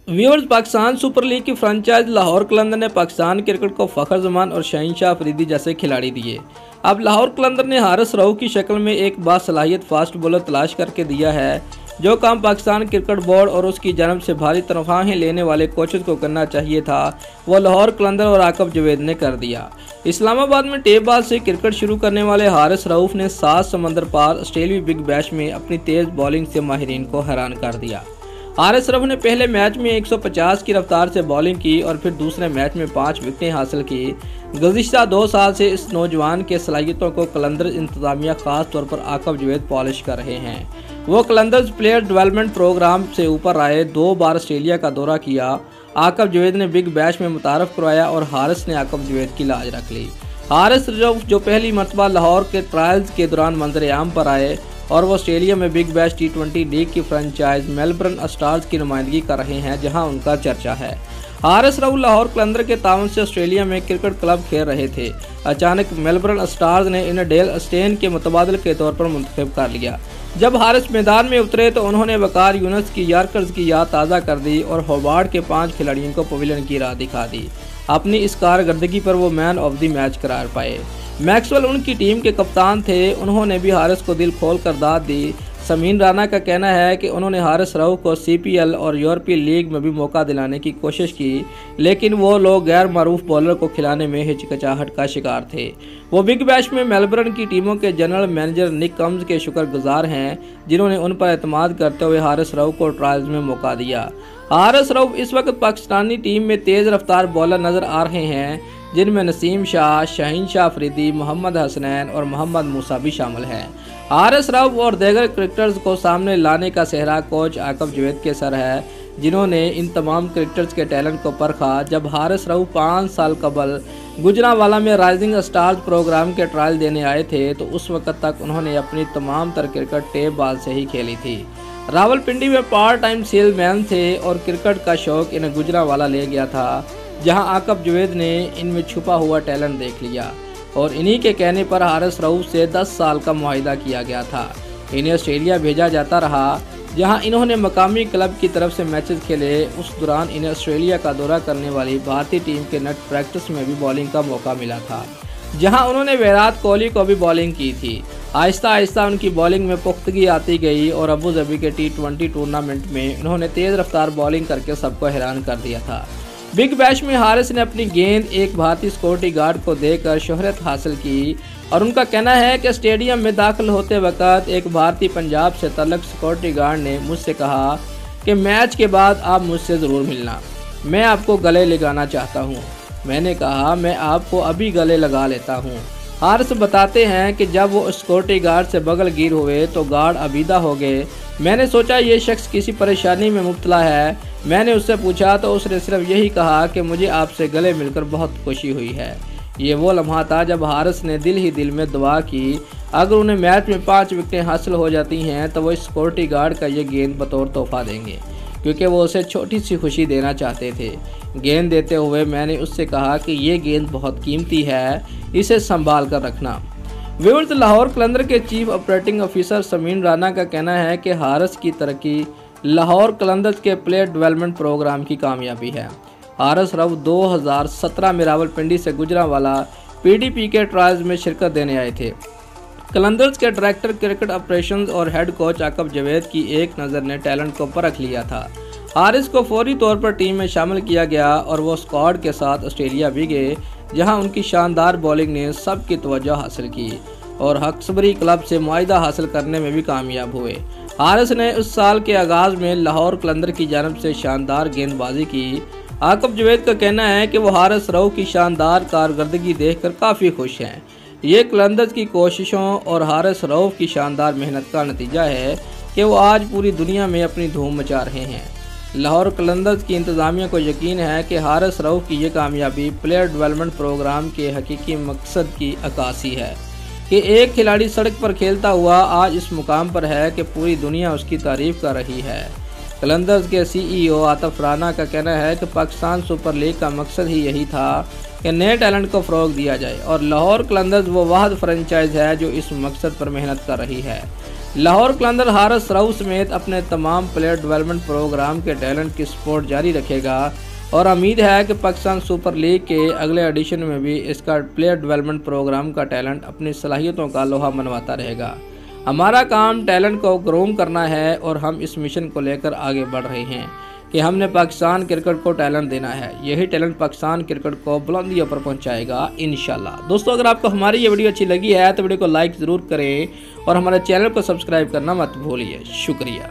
Viewers, Pakistan super league की franchise Lahore कलंदर ने Pakistan cricket को फ़खर जमान और शहनशाह अफरीदी जैसे खिलाड़ी दिए। अब लाहौर कलंदर ने हारिस रऊफ की शक्ल में एक बासलाहियत फास्ट बॉलर तलाश करके दिया है, जो काम पाकिस्तान क्रिकेट बोर्ड और उसकी जानब से भारी तनख्वाहें लेने वाले कोचेज को करना चाहिए था, वो लाहौर कलंदर और आकब जवेद ने कर दिया। इस्लामाबाद में टेप बॉल से क्रिकेट शुरू करने वाले हारिस रऊफ ने 7 समंदर पार ऑस्ट्रेलियाई बिग बैश में अपनी तेज़ बॉलिंग से माहिरीन को हैरान कर दिया। हारिस रऊफ ने पहले मैच में 150 की रफ्तार से बॉलिंग की और फिर दूसरे मैच में 5 विकेटें हासिल की। गुज़िश्ता 2 साल से इस नौजवान के सलाहियतों को कलंदर इंतजामिया खास तौर पर आकब जवेद पॉलिश कर रहे हैं। वो कलंदर्स प्लेयर डेवलपमेंट प्रोग्राम से ऊपर आए, 2 बार ऑस्ट्रेलिया का दौरा किया। आकब जवेद ने बिग बैश में मुतारफ़ करवाया और हारिस ने आकब जवेद की लाज रख ली। हारिस रऊफ जो पहली मरतबा लाहौर के ट्रायल्स के दौरान मंजर-ए-आम पर आए और वो ऑस्ट्रेलिया में बिग बैश T20 लीग की फ्रेंचाइज मेलबर्न स्टार्स की नुमाइंदगी कर रहे हैं, जहां उनका चर्चा है। हारिस रऊफ लाहौर कलंदर के तावन से ऑस्ट्रेलिया में क्रिकेट क्लब खेल रहे थे। अचानक मेलबर्न स्टार्स ने इन्हें डेल स्टेन के मुतबादिल के तौर पर मुंतखब कर लिया। जब हारिस मैदान में उतरे तो उन्होंने वकार यूनुस की यॉर्कर्स की याद ताज़ा कर दी और होबार्ट के 5 खिलाड़ियों को पवेलियन की राह दिखा दी। अपनी इस कारकर्दगी पर वो मैन ऑफ द मैच करार पाए। मैक्सवेल उनकी टीम के कप्तान थे, उन्होंने भी हारिस को दिल खोल कर दाद दी। समीन राना का कहना है कि उन्होंने हारिस रऊफ को CPL और यूरोपीय लीग में भी मौका दिलाने की कोशिश की, लेकिन वो लोग गैर मारूफ बॉलर को खिलाने में हिचकिचाहट का शिकार थे। वो बिग बैश में मेलबर्न की टीमों के जनरल मैनेजर निक कम्स के शुक्रगुजार हैं, जिन्होंने उन पर एतमाद करते हुए हारिस रऊफ को ट्रायल्स में मौका दिया। हारिस रऊफ इस वक्त पाकिस्तानी टीम में तेज़ रफ्तार बॉलर नजर आ रहे हैं, जिनमें नसीम शाह, शहनशाह अफरीदी, मोहम्मद हसनैन और मोहम्मद मूसा भी शामिल हैं। हारिस रऊफ और दीगर क्रिकेटर्स को सामने लाने का सेहरा कोच आकब जवेद के सर है, जिन्होंने इन तमाम क्रिकेटर्स के टैलेंट को परखा। जब हारिस रऊफ 5 साल कबल गुजरांवाला में राइजिंग स्टार्स प्रोग्राम के ट्रायल देने आए थे, तो उस वक्त तक उन्होंने अपनी तमाम तर क्रिकेट टेप बॉल से ही खेली थी। रावलपिंडी में पार्ट टाइम सेलमैन थे और क्रिकेट का शौक इन्हें गुजरांवाला ले गया था, जहां आकब जवेद ने इनमें छुपा हुआ टैलेंट देख लिया और इन्हीं के कहने पर हारिस रऊफ से 10 साल का मुआहिदा किया गया था। इन्हें ऑस्ट्रेलिया भेजा जाता रहा, जहां इन्होंने मकामी क्लब की तरफ से मैचेस खेले। उस दौरान इन्हें ऑस्ट्रेलिया का दौरा करने वाली भारतीय टीम के नेट प्रैक्टिस में भी बॉलिंग का मौका मिला था, जहां उन्होंने विराट कोहली को भी बॉलिंग की थी। आहिस्ता आहिस्ता उनकी बॉलिंग में पुख्तगी आती गई और अबू धाबी के T20 टूर्नामेंट में उन्होंने तेज़ रफ्तार बॉलिंग करके सबको हैरान कर दिया था। बिग बैश में हारिस ने अपनी गेंद एक भारतीय सिक्योरिटी गार्ड को देकर शोहरत हासिल की और उनका कहना है कि स्टेडियम में दाखिल होते वक्त एक भारतीय पंजाब से तल्लक सिक्योरिटी गार्ड ने मुझसे कहा कि मैच के बाद आप मुझसे ज़रूर मिलना, मैं आपको गले लगाना चाहता हूँ। मैंने कहा मैं आपको अभी गले लगा लेता हूँ। हारिस बताते हैं कि जब वो सिक्योरिटी गार्ड से बगल गिर हुए तो गार्ड अबीदा हो गए। मैंने सोचा ये शख्स किसी परेशानी में मुब्तला है। मैंने उससे पूछा तो उसने सिर्फ यही कहा कि मुझे आपसे गले मिलकर बहुत खुशी हुई है। ये वो लम्हा था जब हारिस ने दिल ही दिल में दुआ की, अगर उन्हें मैच में 5 विकेटें हासिल हो जाती हैं तो वो सिक्योरिटी गार्ड का ये गेंद बतौर तोहफा देंगे, क्योंकि वो उसे छोटी सी खुशी देना चाहते थे। गेंद देते हुए मैंने उससे कहा कि ये गेंद बहुत कीमती है, इसे संभाल कर रखना। व्यूअर्स, लाहौर कलंदर के chief operating officer Sameen Rana का कहना है कि हारिस की तरक्की लाहौर कलंदर्स के प्लेयर डेवलपमेंट प्रोग्राम की कामयाबी है। हारिस रऊफ 2017 में रावलपिंडी से गुजरांवाला PDP के ट्रायल्स में शिरकत देने आए थे। कलंदर्स के डायरेक्टर क्रिकेट ऑपरेशंस और हेड कोच आकब जवेद की एक नज़र ने टैलेंट को परख लिया था। हारिस को फौरी तौर पर टीम में शामिल किया गया और वो स्क्वाड के साथ ऑस्ट्रेलिया भी गए, जहां उनकी शानदार बॉलिंग ने सबकी तवज्जो हासिल की और हक्सबरी क्लब से मुआहिदा हासिल करने में भी कामयाब हुए। हारिस ने उस साल के आगाज़ में लाहौर कलंदर की जानब से शानदार गेंदबाजी की। आकब जवेद का कहना है कि वो हारिस रऊफ की शानदार कारकर्दगी देखकर काफ़ी खुश हैं। ये कलंदर्स की कोशिशों और हारिस रऊफ की शानदार मेहनत का नतीजा है कि वो आज पूरी दुनिया में अपनी धूम मचा रहे हैं। लाहौर कलंदर्स की इंतज़ामिया को यकीन है कि हारिस रऊफ की ये कामयाबी प्लेयर डेवलपमेंट प्रोग्राम के हकीकी मकसद की अक्कासी है कि एक खिलाड़ी सड़क पर खेलता हुआ आज इस मुकाम पर है कि पूरी दुनिया उसकी तारीफ कर रही है। कलंदर्स के CEO आतिफ राना का कहना है कि पाकिस्तान सुपर लीग का मकसद ही यही था कि नए टैलेंट को फ़रोग दिया जाए और लाहौर कलंदर्स वो वाहिद फ्रेंचाइज है जो इस मकसद पर मेहनत कर रही है। लाहौर कलंदर हारिस राऊ समेत अपने तमाम प्लेयर डेवलपमेंट प्रोग्राम के टैलेंट की सपोर्ट जारी रखेगा और उम्मीद है कि पाकिस्तान सुपर लीग के अगले एडिशन में भी इसका प्लेयर डेवलपमेंट प्रोग्राम का टैलेंट अपनी सलाहियतों का लोहा मनवाता रहेगा। हमारा काम टैलेंट को ग्रूम करना है और हम इस मिशन को लेकर आगे बढ़ रहे हैं कि हमने पाकिस्तान क्रिकेट को टैलेंट देना है। यही टैलेंट पाकिस्तान क्रिकेट को बुलंदियों पर पहुंचाएगा इंशाल्लाह। दोस्तों, अगर आपको हमारी ये वीडियो अच्छी लगी है तो वीडियो को लाइक ज़रूर करें और हमारे चैनल को सब्सक्राइब करना मत भूलिए। शुक्रिया।